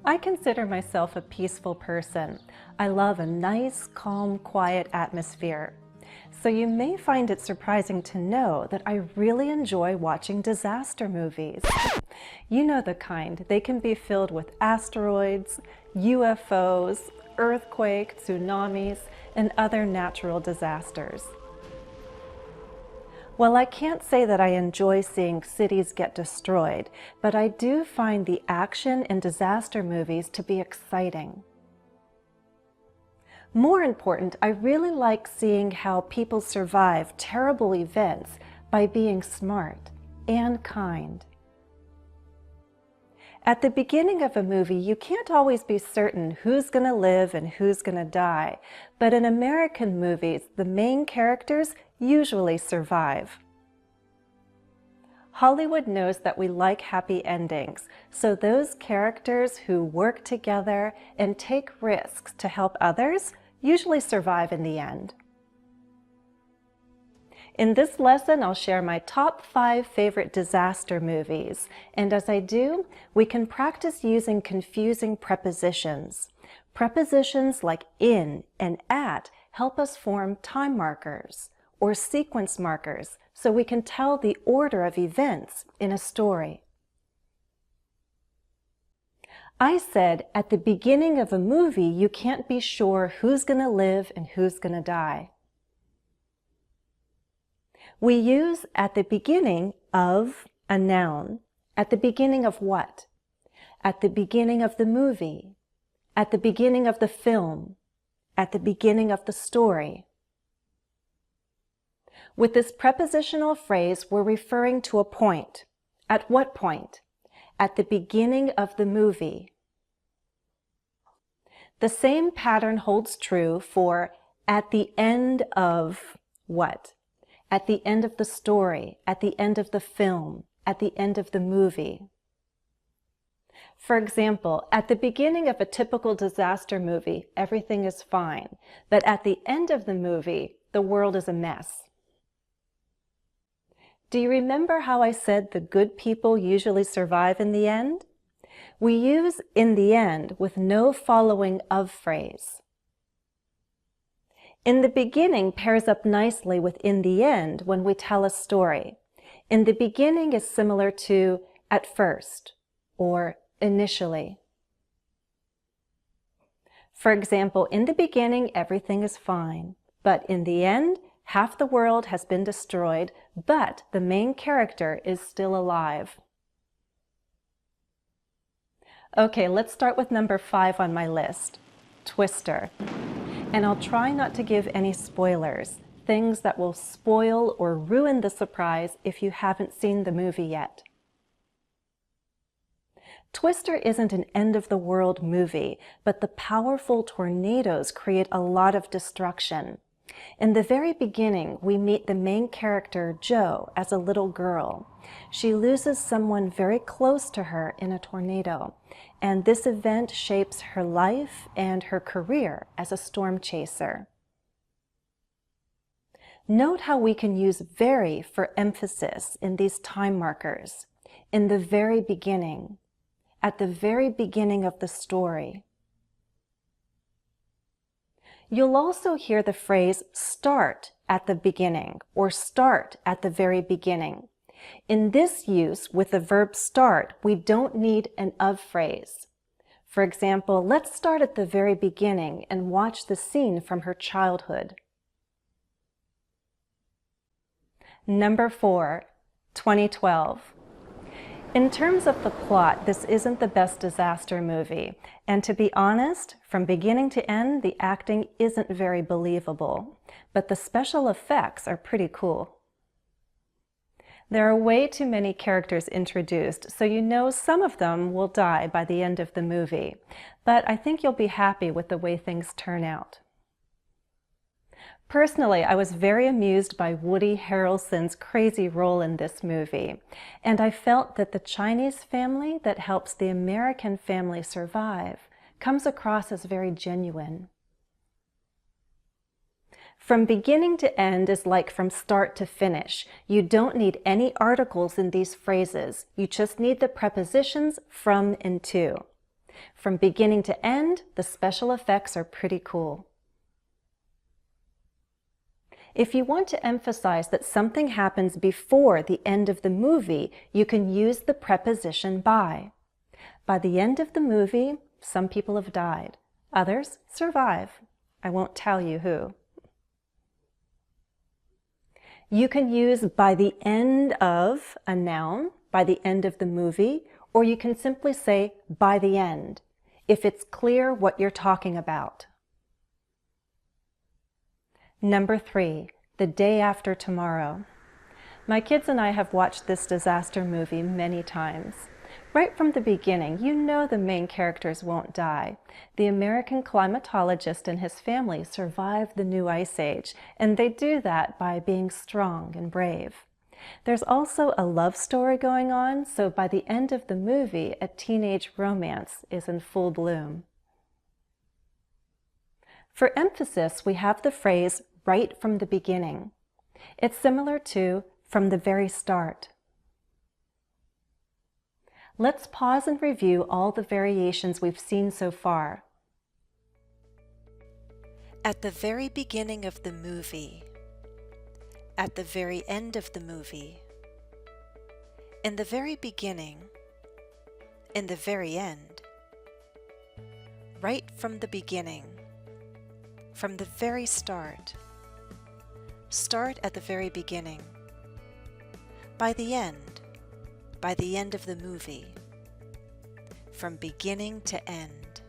I consider myself a peaceful person. I love a nice, calm, quiet atmosphere. So you may find it surprising to know that I really enjoy watching disaster movies. You know the kind. They can be filled with asteroids, UFOs, earthquakes, tsunamis, and other natural disasters. Well, I can't say that I enjoy seeing cities get destroyed, but I do find the action in disaster movies to be exciting. More important, I really like seeing how people survive terrible events by being smart and kind. At the beginning of a movie, you can't always be certain who's going to live and who's going to die, but in American movies, the main characters usually survive. Hollywood knows that we like happy endings, so those characters who work together and take risks to help others usually survive in the end. In this lesson, I'll share my top 5 favorite disaster movies, and as I do, we can practice using confusing prepositions. Prepositions like in and at help us form time markers or sequence markers so we can tell the order of events in a story. I said at the beginning of a movie, you can't be sure who's going to live and who's going to die. We use at the beginning of a noun. At the beginning of what? At the beginning of the movie. At the beginning of the film. At the beginning of the story. With this prepositional phrase, we're referring to a point. At what point? At the beginning of the movie. The same pattern holds true for at the end of what? At the end of the story, at the end of the film, at the end of the movie. For example, at the beginning of a typical disaster movie, everything is fine, but at the end of the movie, the world is a mess. Do you remember how I said the good people usually survive in the end? We use in the end with no following of phrase. In the beginning pairs up nicely with in the end when we tell a story. In the beginning is similar to at first or initially. For example, in the beginning everything is fine, but in the end half the world has been destroyed, but the main character is still alive. Okay, let's start with number 5 on my list, Twister. And I'll try not to give any spoilers, things that will spoil or ruin the surprise if you haven't seen the movie yet. Twister isn't an end-of-the-world movie, but the powerful tornadoes create a lot of destruction. In the very beginning, we meet the main character, Jo, as a little girl. She loses someone very close to her in a tornado, and this event shapes her life and her career as a storm chaser. Note how we can use very for emphasis in these time markers. In the very beginning, at the very beginning of the story. You'll also hear the phrase start at the beginning or start at the very beginning. In this use, with the verb start, we don't need an of phrase. For example, let's start at the very beginning and watch the scene from her childhood. Number 4, 2012. In terms of the plot, this isn't the best disaster movie, and to be honest, from beginning to end, the acting isn't very believable, but the special effects are pretty cool. There are way too many characters introduced, so you know some of them will die by the end of the movie, but I think you'll be happy with the way things turn out. Personally, I was very amused by Woody Harrelson's crazy role in this movie, and I felt that the Chinese family that helps the American family survive comes across as very genuine. From beginning to end is like from start to finish. You don't need any articles in these phrases. You just need the prepositions from and to. From beginning to end, the special effects are pretty cool. If you want to emphasize that something happens before the end of the movie, you can use the preposition by. By the end of the movie, some people have died. Others survive. I won't tell you who. You can use by the end of a noun, by the end of the movie, or you can simply say by the end, if it's clear what you're talking about. Number 3, the day after tomorrow. My kids and I have watched this disaster movie many times. Right from the beginning, you know the main characters won't die. The American climatologist and his family survived the new ice age, and they do that by being strong and brave. There's also a love story going on, so by the end of the movie, a teenage romance is in full bloom. For emphasis, we have the phrase right from the beginning. It's similar to from the very start. Let's pause and review all the variations we've seen so far. At the very beginning of the movie. At the very end of the movie. In the very beginning. In the very end. Right from the beginning. From the very start. Start at the very beginning. By the end. By the end of the movie. From beginning to end.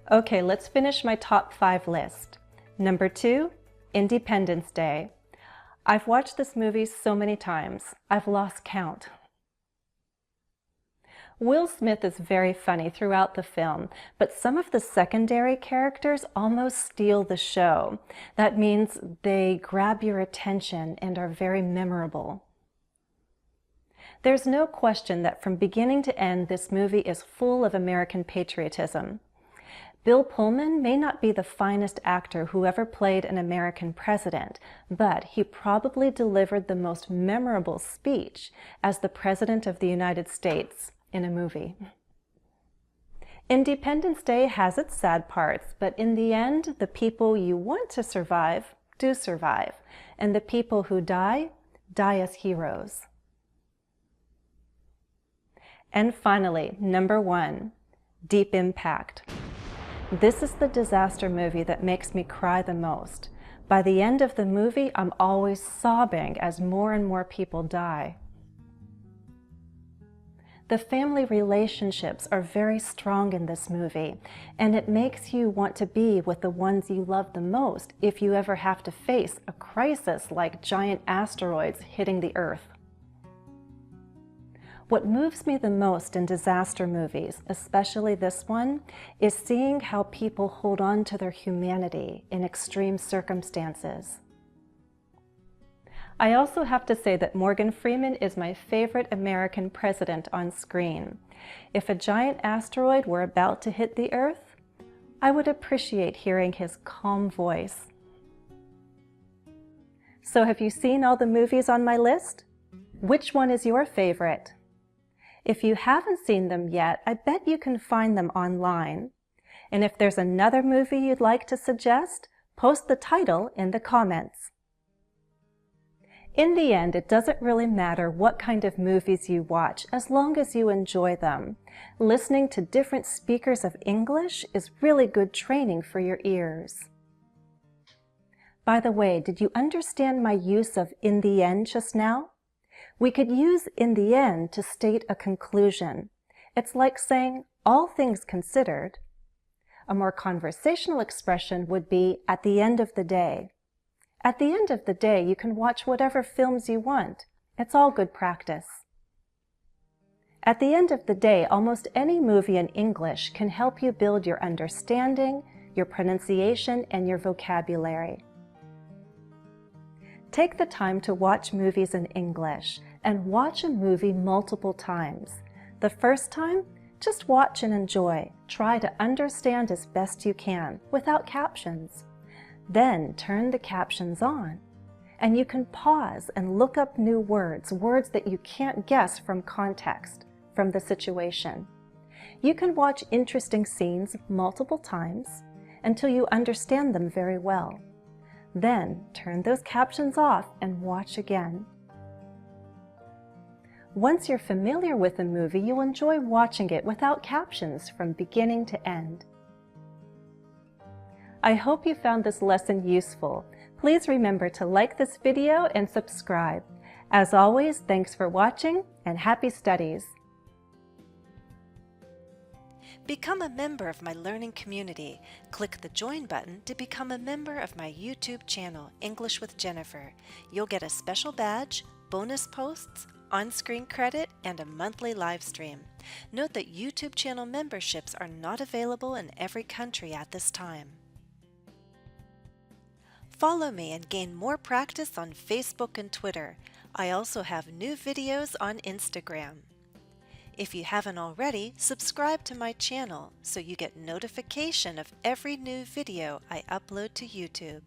Okay, let's finish my top 5 list. Number 2, Independence Day. I've watched this movie so many times, I've lost count. Will Smith is very funny throughout the film, but some of the secondary characters almost steal the show. That means they grab your attention and are very memorable. There's no question that from beginning to end, this movie is full of American patriotism. Bill Pullman may not be the finest actor who ever played an American president, but he probably delivered the most memorable speech as the President of the United States in a movie. Independence Day has its sad parts, but in the end, the people you want to survive do survive, and the people who die, die as heroes. And finally, number 1, Deep Impact. This is the disaster movie that makes me cry the most. By the end of the movie, I'm always sobbing as more and more people die. The family relationships are very strong in this movie, and it makes you want to be with the ones you love the most if you ever have to face a crisis like giant asteroids hitting the Earth. What moves me the most in disaster movies, especially this one, is seeing how people hold on to their humanity in extreme circumstances. I also have to say that Morgan Freeman is my favorite American president on screen. If a giant asteroid were about to hit the Earth, I would appreciate hearing his calm voice. So have you seen all the movies on my list? Which one is your favorite? If you haven't seen them yet, I bet you can find them online. And if there's another movie you'd like to suggest, post the title in the comments. In the end, it doesn't really matter what kind of movies you watch, as long as you enjoy them. Listening to different speakers of English is really good training for your ears. By the way, did you understand my use of "in the end" just now? We could use "in the end" to state a conclusion. It's like saying, all things considered. A more conversational expression would be "at the end of the day." At the end of the day, you can watch whatever films you want. It's all good practice. At the end of the day, almost any movie in English can help you build your understanding, your pronunciation, and your vocabulary. Take the time to watch movies in English and watch a movie multiple times. The first time, just watch and enjoy. Try to understand as best you can without captions. Then turn the captions on. And you can pause and look up new words, words that you can't guess from context, from the situation. You can watch interesting scenes multiple times until you understand them very well. Then turn those captions off and watch again. Once you're familiar with a movie, you'll enjoy watching it without captions from beginning to end. I hope you found this lesson useful. Please remember to like this video and subscribe. As always, thanks for watching and happy studies! Become a member of my learning community. Click the Join button to become a member of my YouTube channel, English with Jennifer. You'll get a special badge, bonus posts, on-screen credit, and a monthly live stream. Note that YouTube channel memberships are not available in every country at this time. Follow me and gain more practice on Facebook and Twitter. I also have new videos on Instagram. If you haven't already, subscribe to my channel so you get notification of every new video I upload to YouTube.